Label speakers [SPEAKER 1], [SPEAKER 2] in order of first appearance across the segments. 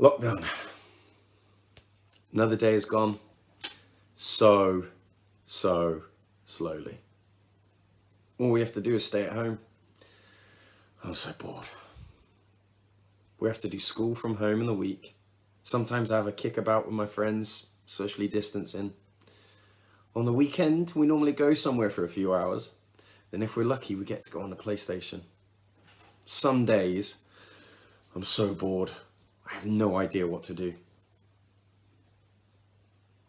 [SPEAKER 1] Lockdown. Another day is gone. So slowly. All we have to do is stay at home. I'm so bored. We have to do school from home in the week. Sometimes I have a kickabout with my friends, socially distancing. On the weekend, we normally go somewhere for a few hours. Then if we're lucky, we get to go on the PlayStation. Some days, I'm so bored. I have no idea what to do.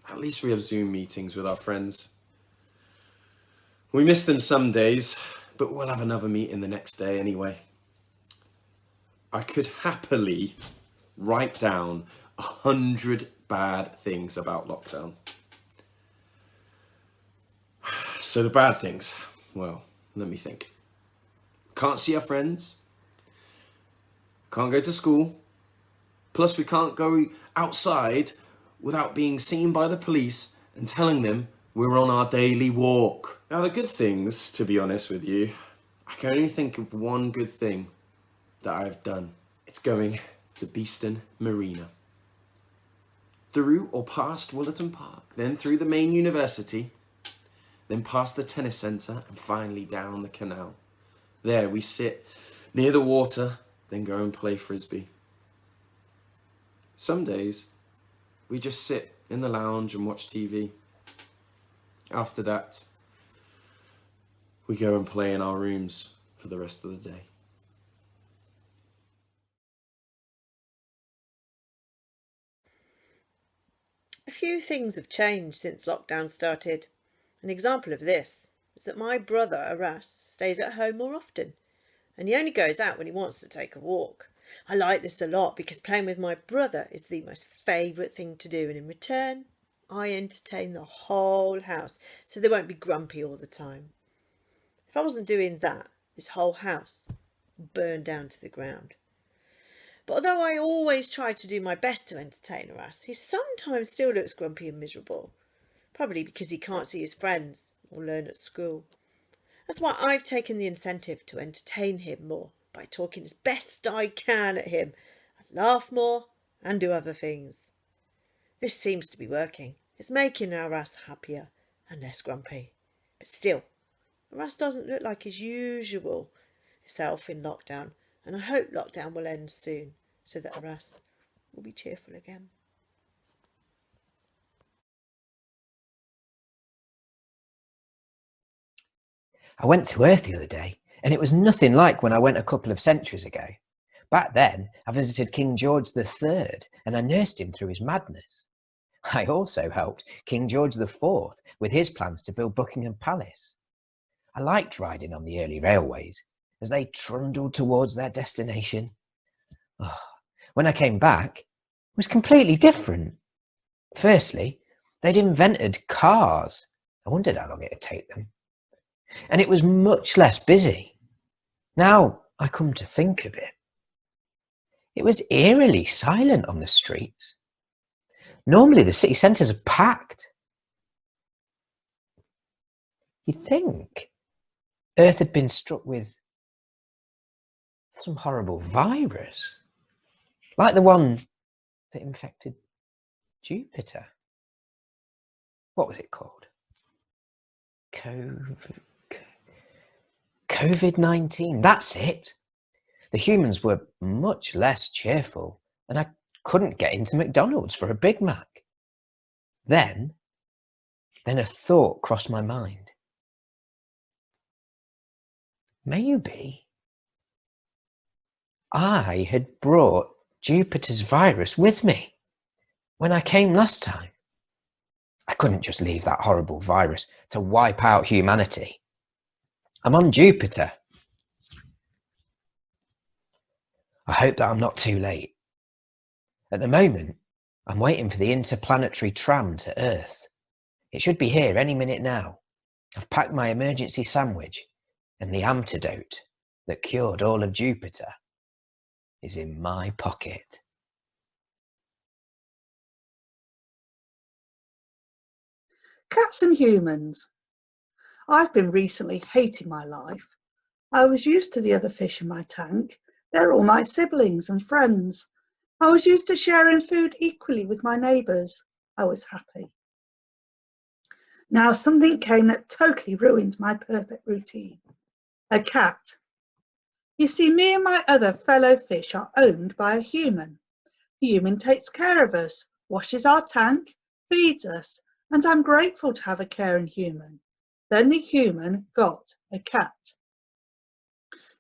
[SPEAKER 1] At least we have Zoom meetings with our friends. We miss them some days, but we'll have another meeting the next day anyway. I could happily write down 100 bad things about lockdown. So the bad things, well, let me think. Can't see our friends. Can't go to school. Plus we can't go outside without being seen by the police and telling them we're on our daily walk. Now the good things, to be honest with you, I can only think of one good thing that I've done. It's going to Beeston Marina. Through or past Willerton Park, then through the main university, then past the tennis centre and finally down the canal. There we sit near the water, then go and play frisbee. Some days we just sit in the lounge and watch TV. After that, we go and play in our rooms for the rest of the day.
[SPEAKER 2] A few things have changed since lockdown started. An example of this is that my brother, Aras, stays at home more often, and he only goes out when he wants to take a walk. I like this a lot because playing with my brother is the most favourite thing to do, and in return, I entertain the whole house so they won't be grumpy all the time. If I wasn't doing that, this whole house would burn down to the ground. But although I always try to do my best to entertain Aras, he sometimes still looks grumpy and miserable. Probably because he can't see his friends or learn at school. That's why I've taken the incentive to entertain him more by talking as best I can at him and laugh more and do other things. This seems to be working. It's making Aras happier and less grumpy. But still, Aras doesn't look like his usual self in lockdown, and I hope lockdown will end soon so that Aras will be cheerful again.
[SPEAKER 3] I went to Earth the other day, and it was nothing like when I went a couple of centuries ago. Back then, I visited King George III, and I nursed him through his madness. I also helped King George IV with his plans to build Buckingham Palace. I liked riding on the early railways as they trundled towards their destination. Oh, when I came back, it was completely different. Firstly, they'd invented cars. I wondered how long it'd take them. And it was much less busy. Now I come to think of it. It was eerily silent on the streets. Normally the city centres are packed. You'd think Earth had been struck with some horrible virus, like the one that infected Jupiter. What was it called? COVID-19, that's it. The humans were much less cheerful, and I couldn't get into McDonald's for a Big Mac. Then a thought crossed my mind. Maybe I had brought Jupiter's virus with me when I came last time. I couldn't just leave that horrible virus to wipe out humanity. I'm on Jupiter. I hope that I'm not too late. At the moment, I'm waiting for the interplanetary tram to Earth. It should be here any minute now. I've packed my emergency sandwich, and the antidote that cured all of Jupiter is in my pocket.
[SPEAKER 4] Cats and humans. I've been recently hating my life. I was used to the other fish in my tank. They're all my siblings and friends. I was used to sharing food equally with my neighbours. I was happy. Now something came that totally ruined my perfect routine. A cat. You see, me and my other fellow fish are owned by a human. The human takes care of us, washes our tank, feeds us, and I'm grateful to have a caring human. Then the human got a cat.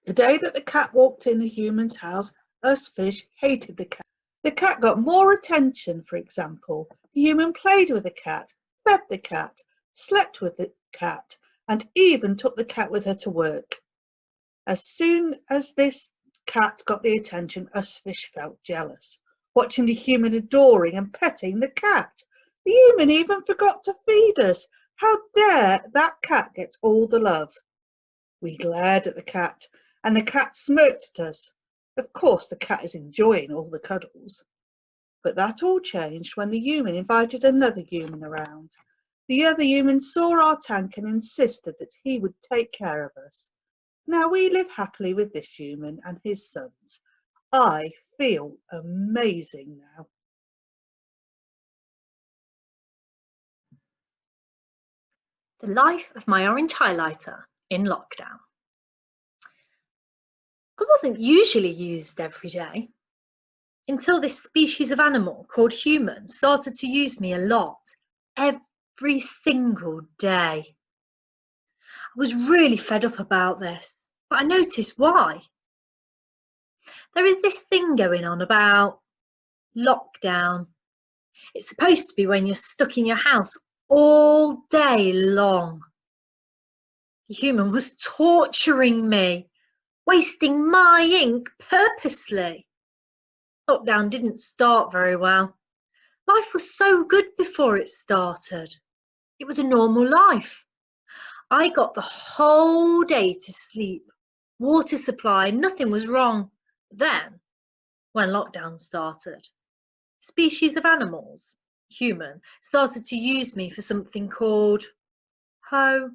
[SPEAKER 4] The day that the cat walked in the human's house, us fish hated the cat. The cat got more attention, for example. The human played with the cat, fed the cat, slept with the cat, and even took the cat with her to work. As soon as this cat got the attention, us fish felt jealous, watching the human adoring and petting the cat. The human even forgot to feed us. How dare that cat get all the love? We glared at the cat, and the cat smirked at us. Of course, the cat is enjoying all the cuddles. But that all changed when the human invited another human around. The other human saw our tank and insisted that he would take care of us. Now we live happily with this human and his sons. I feel amazing now.
[SPEAKER 5] The life of my orange highlighter in lockdown. I wasn't usually used every day until this species of animal called human started to use me a lot, every single day. I was really fed up about this, but I noticed why. There is this thing going on about lockdown. It's supposed to be when you're stuck in your house all day long. The human was torturing me, wasting my ink purposely. Lockdown didn't start very well. Life was so good before it started. It was a normal life. I got the whole day to sleep, water supply, nothing was wrong. Then, when lockdown started, species of animals, human, started to use me for something called homework.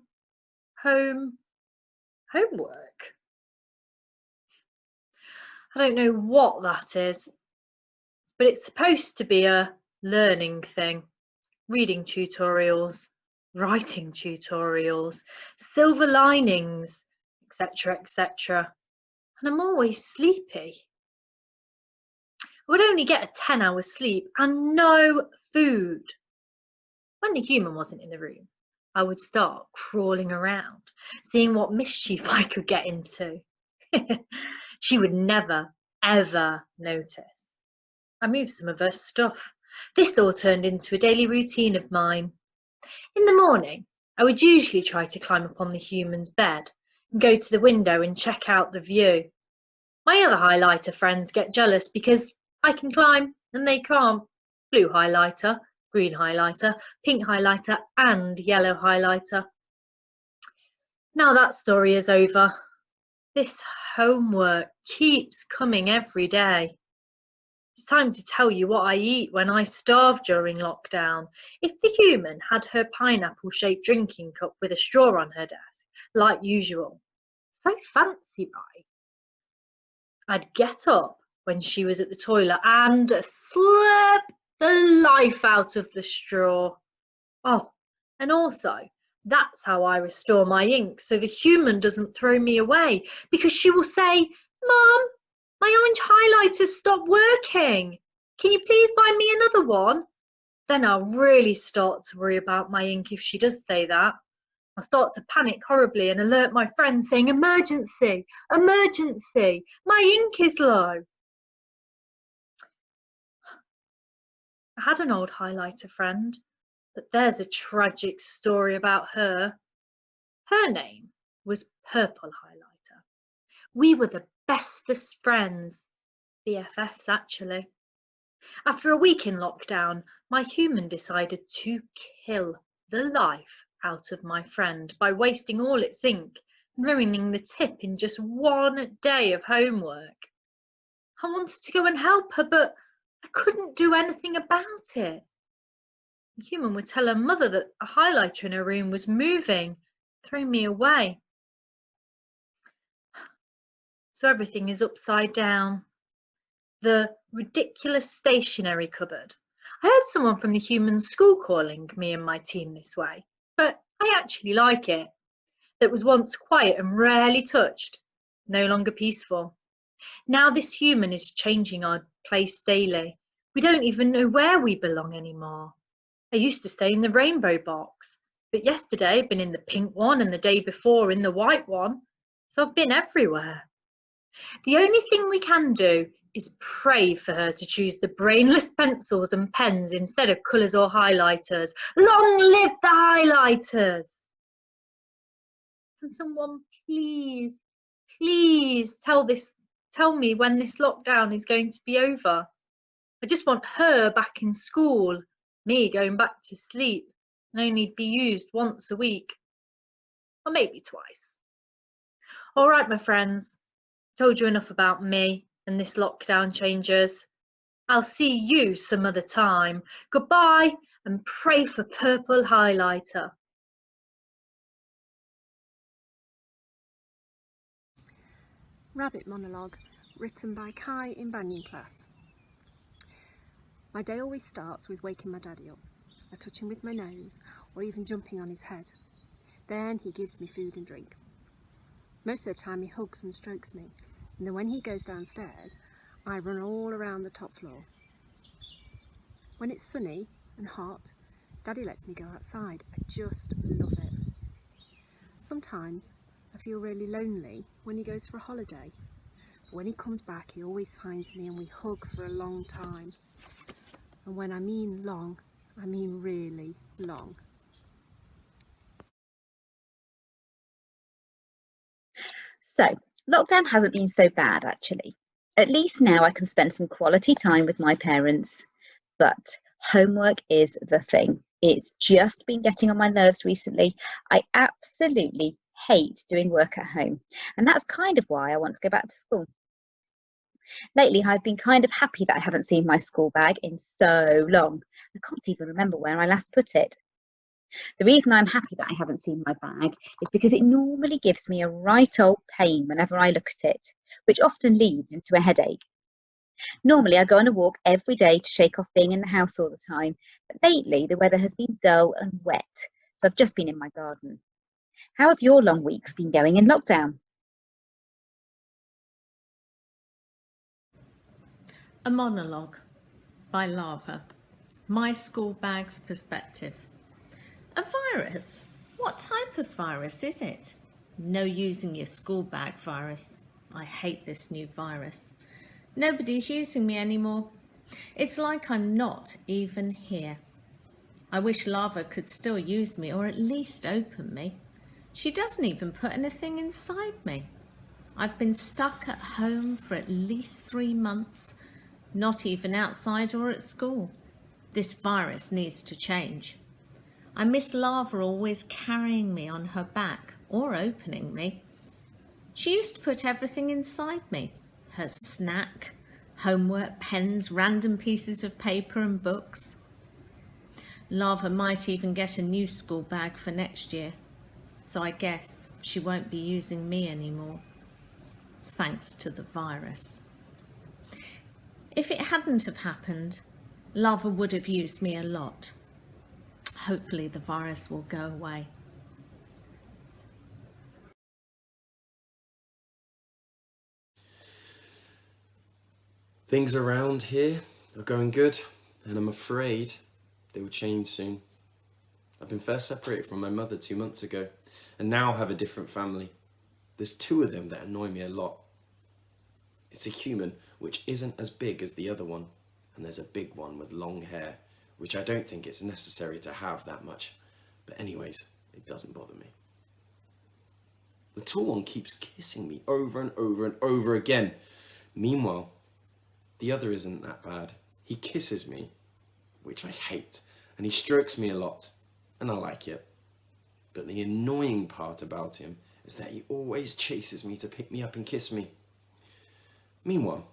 [SPEAKER 5] I don't know what that is, but it's supposed to be a learning thing. Reading tutorials, writing tutorials, silver linings, etc., etc. And I'm always sleepy. I would only get a 10-hour sleep and no food. When the human wasn't in the room, I would start crawling around, seeing what mischief I could get into. She would never, ever notice. I moved some of her stuff. This all turned into a daily routine of mine. In the morning, I would usually try to climb up on the human's bed and go to the window and check out the view. My other highlighter friends get jealous because I can climb and they can't. Blue highlighter, green highlighter, pink highlighter and yellow highlighter. Now that story is over. This homework keeps coming every day. It's time to tell you what I eat when I starve during lockdown. If the human had her pineapple-shaped drinking cup with a straw on her desk, like usual, so fancy, right? I'd get up when she was at the toilet and slurp the life out of the straw. Oh, and also, that's how I restore my ink so the human doesn't throw me away, because she will say, "Mum, my orange highlighters stopped working. Can you please buy me another one?" Then I'll really start to worry about my ink if she does say that. I'll start to panic horribly and alert my friends saying, "Emergency, emergency, my ink is low." I had an old highlighter friend, but there's a tragic story about her. Her name was Purple Highlighter. We were the bestest friends, BFFs actually. After a week in lockdown, my human decided to kill the life out of my friend by wasting all its ink and ruining the tip in just one day of homework. I wanted to go and help her, but I couldn't do anything about it. The human would tell her mother that a highlighter in her room was moving, throwing me away. So everything is upside down. The ridiculous stationery cupboard. I heard someone from the human school calling me and my team this way, but I actually like it. That was once quiet and rarely touched, no longer peaceful. Now this human is changing our place daily. We don't even know where we belong anymore. I used to stay in the rainbow box, but yesterday I've been in the pink one and the day before in the white one, so I've been everywhere. The only thing we can do is pray for her to choose the brainless pencils and pens instead of colours or highlighters. Long live the highlighters! Can someone please tell me when this lockdown is going to be over? I just want her back in school, me going back to sleep and only be used once a week, or maybe twice. All right, my friends, told you enough about me and this lockdown changes. I'll see you some other time. Goodbye, and pray for purple highlighter.
[SPEAKER 6] Rabbit monologue written by Kai in Banyan class. My day always starts with waking my daddy up. I touch him with my nose or even jumping on his head. Then he gives me food and drink. Most of the time he hugs and strokes me, and then when he goes downstairs I run all around the top floor. When it's sunny and hot, Daddy lets me go outside. I just love it. Sometimes I feel really lonely when he goes for a holiday. When he comes back, he always finds me and we hug for a long time. And when I mean long, I mean really long.
[SPEAKER 7] So, lockdown hasn't been so bad actually. At least now I can spend some quality time with my parents. But homework is the thing. It's just been getting on my nerves recently. I absolutely hate doing work at home, and that's kind of why I want to go back to school. Lately, I've been kind of happy that I haven't seen my school bag in so long. I can't even remember where I last put it. The reason I'm happy that I haven't seen my bag is because it normally gives me a right old pain whenever I look at it, which often leads into a headache. Normally, I go on a walk every day to shake off being in the house all the time, but lately the weather has been dull and wet, so I've just been in my garden. How have your long weeks been going in lockdown?
[SPEAKER 8] A monologue by Lava. My school bag's perspective. A virus? What type of virus is it? No using your school bag virus. I hate this new virus. Nobody's using me anymore. It's like I'm not even here. I wish Lava could still use me or at least open me. She doesn't even put anything inside me. I've been stuck at home for at least 3 months, not even outside or at school. This virus needs to change. I miss Lava always carrying me on her back or opening me. She used to put everything inside me. Her snack, homework, pens, random pieces of paper and books. Lava might even get a new school bag for next year, so I guess she won't be using me anymore, thanks to the virus. If it hadn't have happened, Lava would have used me a lot. Hopefully the virus will go away.
[SPEAKER 1] Things around here are going good, and I'm afraid they will change soon. I've been first separated from my mother 2 months ago, and now have a different family. There's 2 of them that annoy me a lot. It's a human which isn't as big as the other one, and there's a big one with long hair, which I don't think it's necessary to have that much. But anyways, it doesn't bother me. The tall one keeps kissing me over and over and over again. Meanwhile, the other isn't that bad. He kisses me, which I hate, and he strokes me a lot, and I like it. But the annoying part about him is that he always chases me to pick me up and kiss me. Meanwhile,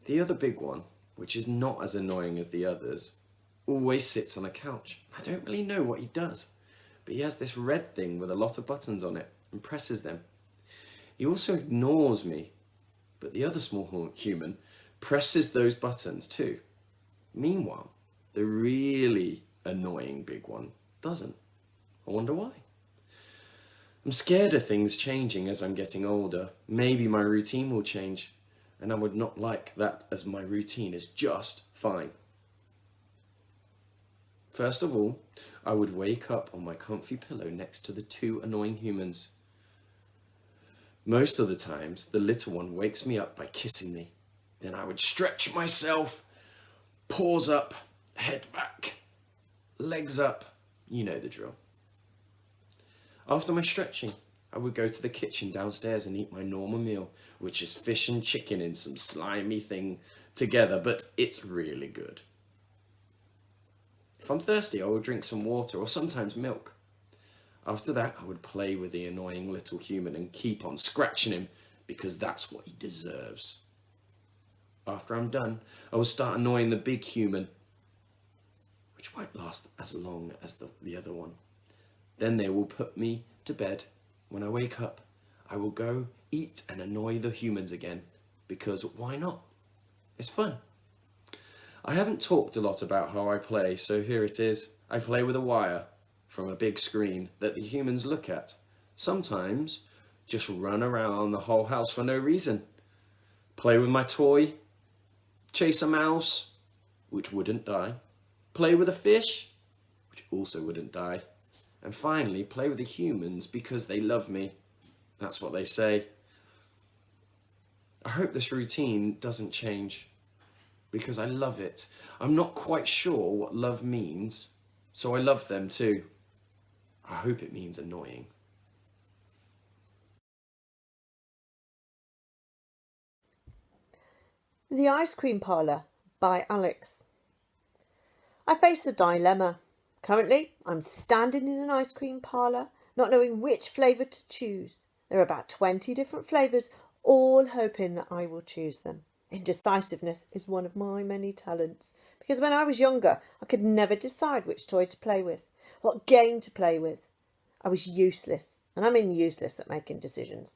[SPEAKER 1] the other big one, which is not as annoying as the others, always sits on a couch. I don't really know what he does, but he has this red thing with a lot of buttons on it and presses them. He also ignores me, but the other small human presses those buttons too. Meanwhile, the really annoying big one doesn't. I wonder why. I'm scared of things changing as I'm getting older. Maybe my routine will change, and I would not like that, as my routine is just fine. First of all, I would wake up on my comfy pillow next to the two annoying humans. Most of the times, the little one wakes me up by kissing me. Then I would stretch myself, paws up, head back, legs up. You know the drill. After my stretching, I would go to the kitchen downstairs and eat my normal meal, which is fish and chicken in some slimy thing together, but it's really good. If I'm thirsty, I would drink some water or sometimes milk. After that, I would play with the annoying little human and keep on scratching him because that's what he deserves. After I'm done, I will start annoying the big human, which won't last as long as the other one. Then they will put me to bed. When I wake up, I will go eat and annoy the humans again, because why not? It's fun. I haven't talked a lot about how I play, so here it is. I play with a wire from a big screen that the humans look at. Sometimes just run around the whole house for no reason. Play with my toy, chase a mouse, which wouldn't die, play with a fish, which also wouldn't die, and finally play with the humans because they love me. That's what they say. I hope this routine doesn't change because I love it. I'm not quite sure what love means, so I love them too. I hope it means annoying.
[SPEAKER 2] The Ice Cream Parlour by Alex. I face a dilemma. Currently, I'm standing in an ice cream parlour, not knowing which flavour to choose. There are about 20 different flavours, all hoping that I will choose them. Indecisiveness is one of my many talents, because when I was younger, I could never decide which toy to play with, what game to play with. I was useless, and I mean useless at making decisions.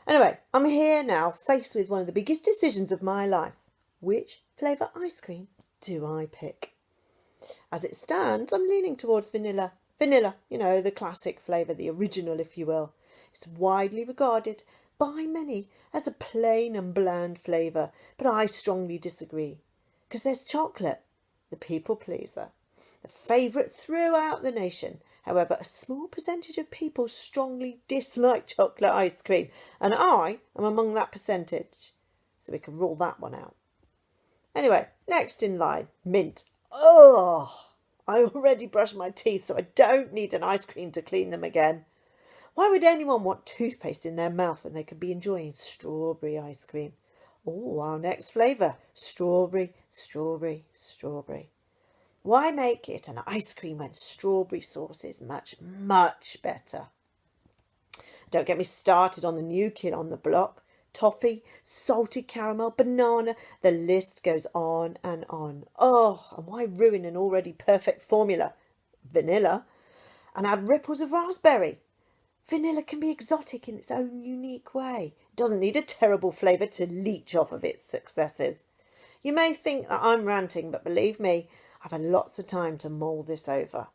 [SPEAKER 2] Anyway, I'm here now, faced with one of the biggest decisions of my life. Which flavour ice cream do I pick? As it stands, I'm leaning towards vanilla. Vanilla, you know, the classic flavour, the original, if you will. It's widely regarded by many as a plain and bland flavour, but I strongly disagree. Because there's chocolate, the people pleaser, the favourite throughout the nation. However, a small percentage of people strongly dislike chocolate ice cream, and I am among that percentage. So we can rule that one out. Anyway, next in line, mint. Oh, I already brushed my teeth, so I don't need an ice cream to clean them again. Why would anyone want toothpaste in their mouth when they could be enjoying strawberry ice cream? Oh, our next flavour, strawberry, strawberry, strawberry. Why make it an ice cream when strawberry sauce is much, much better? Don't get me started on the new kid on the block. Toffee, salted caramel, banana, the list goes on and on. Oh, and why ruin an already perfect formula? Vanilla. And add ripples of raspberry. Vanilla can be exotic in its own unique way. It doesn't need a terrible flavour to leech off of its successes. You may think that I'm ranting, but believe me, I've had lots of time to mull this over.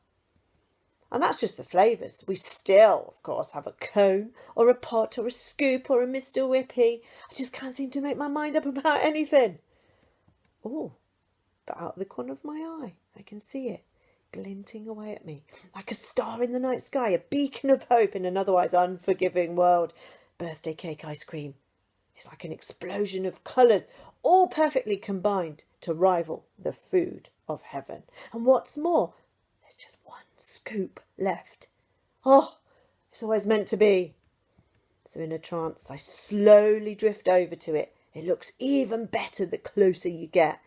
[SPEAKER 2] And that's just the flavours. We still, of course, have a cone or a pot or a scoop or a Mr. Whippy. I just can't seem to make my mind up about anything. Oh, but out of the corner of my eye, I can see it glinting away at me like a star in the night sky, a beacon of hope in an otherwise unforgiving world. Birthday cake ice cream. It's like an explosion of colours, all perfectly combined to rival the food of heaven. And what's more, there's just one scoop left. Oh, it's always meant to be. So in a trance, I slowly drift over to it. It looks even better the closer you get.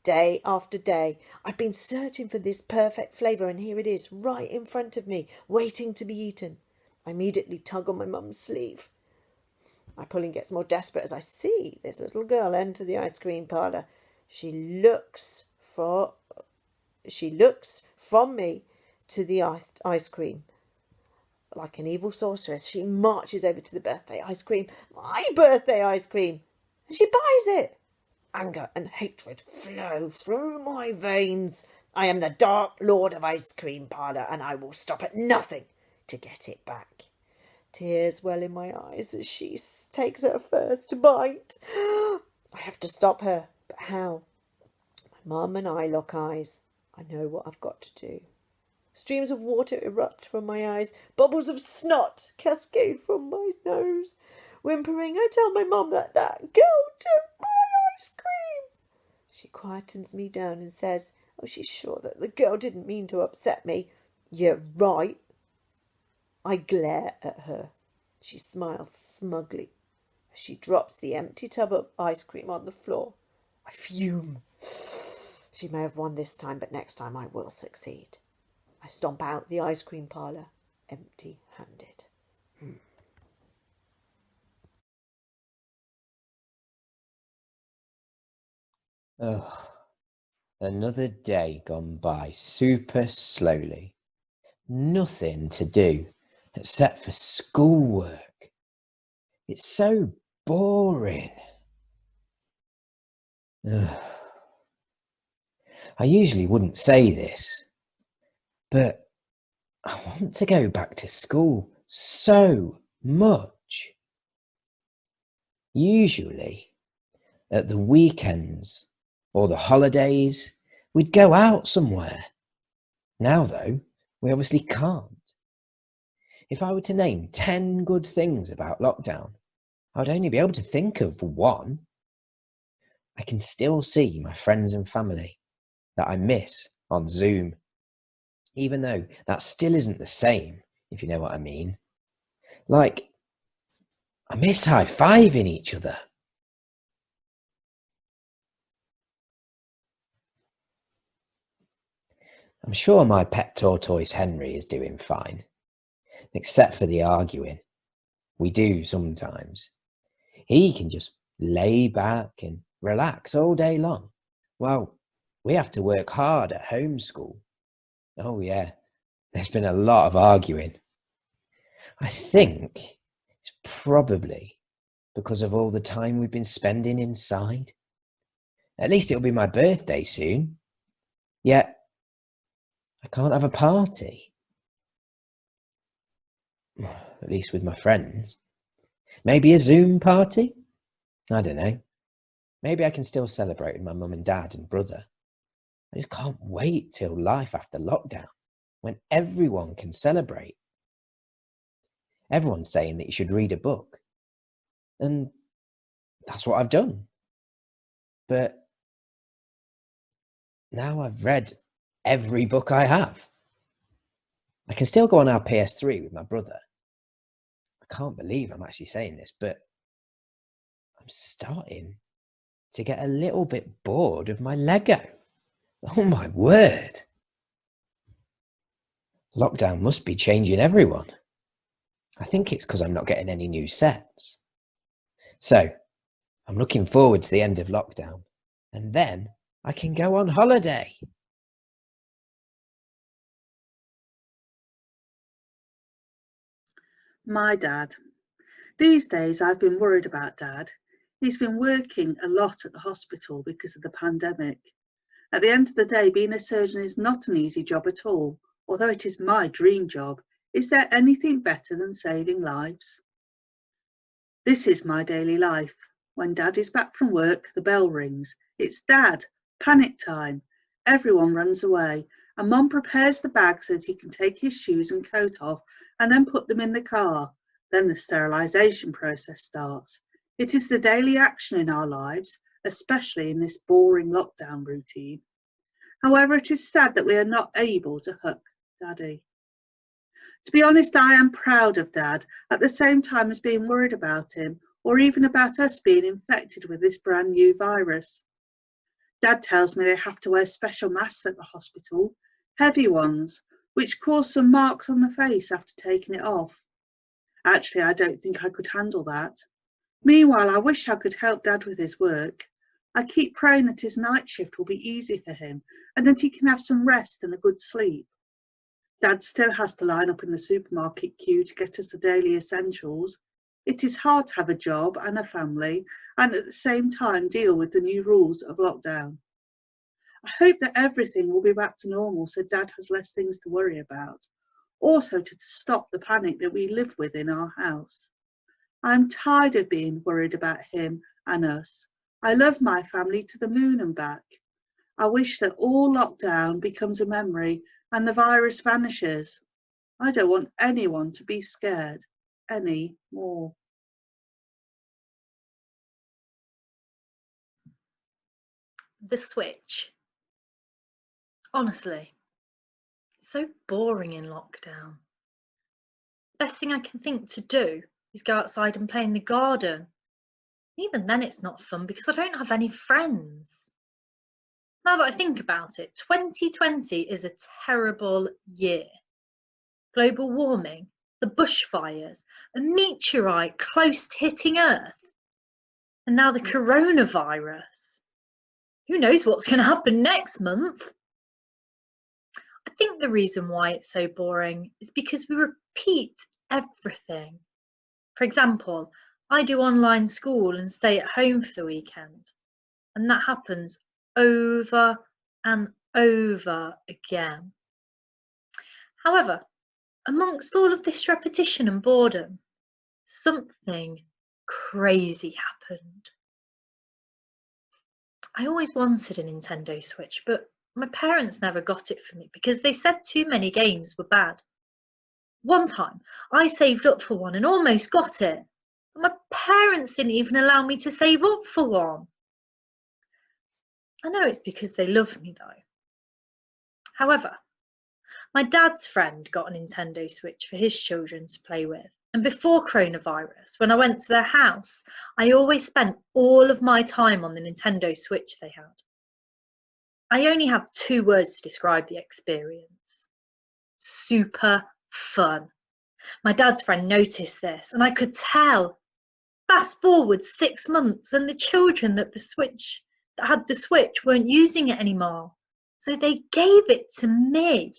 [SPEAKER 2] Day after day, I've been searching for this perfect flavour, and here it is, right in front of me, waiting to be eaten. I immediately tug on my mum's sleeve. My pulling gets more desperate as I see this little girl enter the ice cream parlour. She looks from me to the ice cream. Like an evil sorceress, she marches over to the birthday ice cream, my birthday ice cream, and she buys it. Anger and hatred flow through my veins. I am the Dark Lord of Ice Cream Parlour, and I will stop at nothing to get it back. Tears well in my eyes as she takes her first bite. I have to stop her, but how? My mum and I lock eyes. I know what I've got to do. Streams of water erupt from my eyes. Bubbles of snot cascade from my nose. Whimpering, I tell my mum that girl took my ice cream. She quietens me down and says, oh, she's sure that the girl didn't mean to upset me. You're right. I glare at her. She smiles smugly as she drops the empty tub of ice cream on the floor. I fume. She may have won this time, but next time I will succeed. I stomp out the ice cream parlour, empty-handed.
[SPEAKER 3] Ugh. Another day gone by super slowly. Nothing to do except for schoolwork. It's so boring. Ugh. I usually wouldn't say this, but I want to go back to school so much. Usually, at the weekends or the holidays, we'd go out somewhere. Now, though, we obviously can't. If I were to name 10 good things about lockdown, I'd only be able to think of one. I can still see my friends and family that I miss on Zoom, even though that still isn't the same, if you know what I mean. Like, I miss high-fiving each other. I'm sure my pet tortoise Henry is doing fine, except for the arguing. We do sometimes. He can just lay back and relax all day long. Well, we have to work hard at homeschool. Oh yeah, there's been a lot of arguing. I think it's probably because of all the time we've been spending inside. At least it'll be my birthday soon. Yet, I can't have a party. At least with my friends. Maybe a Zoom party? I don't know. Maybe I can still celebrate with my mum and dad and brother. I just can't wait till life after lockdown, when everyone can celebrate. Everyone's saying that you should read a book. And that's what I've done. But now I've read every book I have. I can still go on our PS3 with my brother. I can't believe I'm actually saying this, but I'm starting to get a little bit bored of my Lego. Oh my word. Lockdown must be changing everyone. I think it's because I'm not getting any new sets. So, I'm looking forward to the end of lockdown, and then I can go on holiday.
[SPEAKER 4] My dad. These days I've been worried about Dad. He's been working a lot at the hospital because of the pandemic. At the end of the day, being a surgeon is not an easy job at all, although it is my dream job. Is there anything better than saving lives? This is my daily life. When Dad is back from work, the bell rings. It's Dad, panic time. Everyone runs away, and Mum prepares the bag so that he can take his shoes and coat off and then put them in the car. Then the sterilisation process starts. It is the daily action in our lives, especially in this boring lockdown routine. However, it is sad that we are not able to hug Daddy. To be honest, I am proud of Dad, at the same time as being worried about him, or even about us being infected with this brand new virus. Dad tells me they have to wear special masks at the hospital, heavy ones, which cause some marks on the face after taking it off. Actually, I don't think I could handle that. Meanwhile, I wish I could help Dad with his work. I keep praying that his night shift will be easy for him and that he can have some rest and a good sleep. Dad still has to line up in the supermarket queue to get us the daily essentials. It is hard to have a job and a family and at the same time deal with the new rules of lockdown. I hope that everything will be back to normal so Dad has less things to worry about. Also to stop the panic that we live with in our house. I'm tired of being worried about him and us. I love my family to the moon and back. I wish that all lockdown becomes a memory and the virus vanishes. I don't want anyone to be scared any more.
[SPEAKER 5] The switch. Honestly, it's so boring in lockdown. Best thing I can think to do is go outside and play in the garden. Even then it's not fun because I don't have any friends. Now that I think about it, 2020 is a terrible year. Global warming, the bushfires, a meteorite close to hitting Earth, and now the coronavirus. Who knows what's going to happen next month? I think the reason why it's so boring is because we repeat everything. For example, I do online school and stay at home for the weekend, and that happens over and over again. However, amongst all of this repetition and boredom, something crazy happened. I always wanted a Nintendo Switch, but my parents never got it for me because they said too many games were bad. One time, I saved up for one and almost got it, but my parents didn't even allow me to save up for one. I know it's because they love me though. However, my dad's friend got a Nintendo Switch for his children to play with, and before coronavirus, when I went to their house, I always spent all of my time on the Nintendo Switch they had. I only have 2 words to describe the experience. Super fun. My dad's friend noticed this, and I could tell. Fast forward 6 months, and the children that had the Switch weren't using it anymore, so they gave it to me.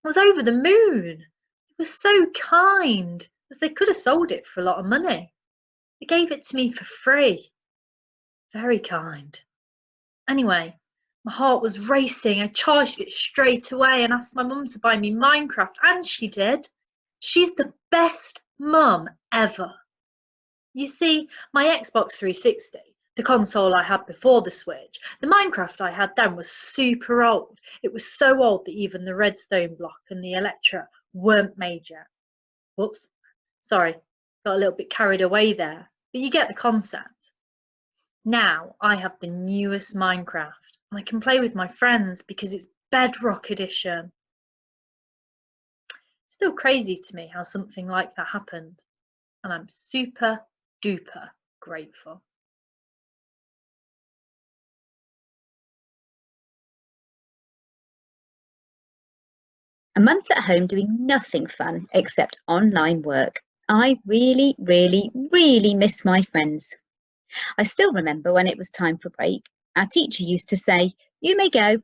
[SPEAKER 5] I was over the moon. It was so kind, as they could have sold it for a lot of money. They gave it to me for free. Very kind. Anyway, my heart was racing. I charged it straight away and asked my mum to buy me Minecraft, and she did. She's the best mum ever. You see, my Xbox 360, the console I had before the Switch, the Minecraft I had then was super old. It was so old that even the redstone block and the Electra weren't made yet. Whoops, sorry, got a little bit carried away there, but you get the concept. Now I have the newest Minecraft and I can play with my friends because it's Bedrock Edition. Still crazy to me how something like that happened, and I'm super duper grateful.
[SPEAKER 7] A month at home doing nothing fun except online work. I really, really, really miss my friends. I still remember when it was time for break, our teacher used to say, "You may go."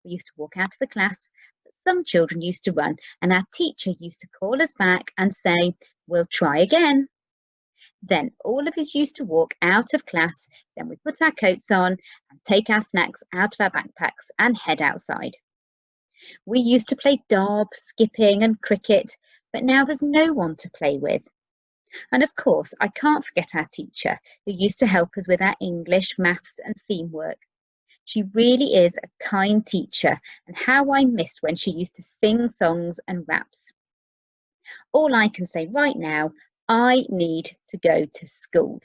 [SPEAKER 7] We used to walk out of the class, but some children used to run, and our teacher used to call us back and say, "We'll try again." Then all of us used to walk out of class, then we put our coats on and take our snacks out of our backpacks and head outside. We used to play darb, skipping and cricket, but now there's no one to play with. And of course, I can't forget our teacher who used to help us with our English, maths and theme work. She really is a kind teacher, and how I missed when she used to sing songs and raps. All I can say right now, I need to go to school.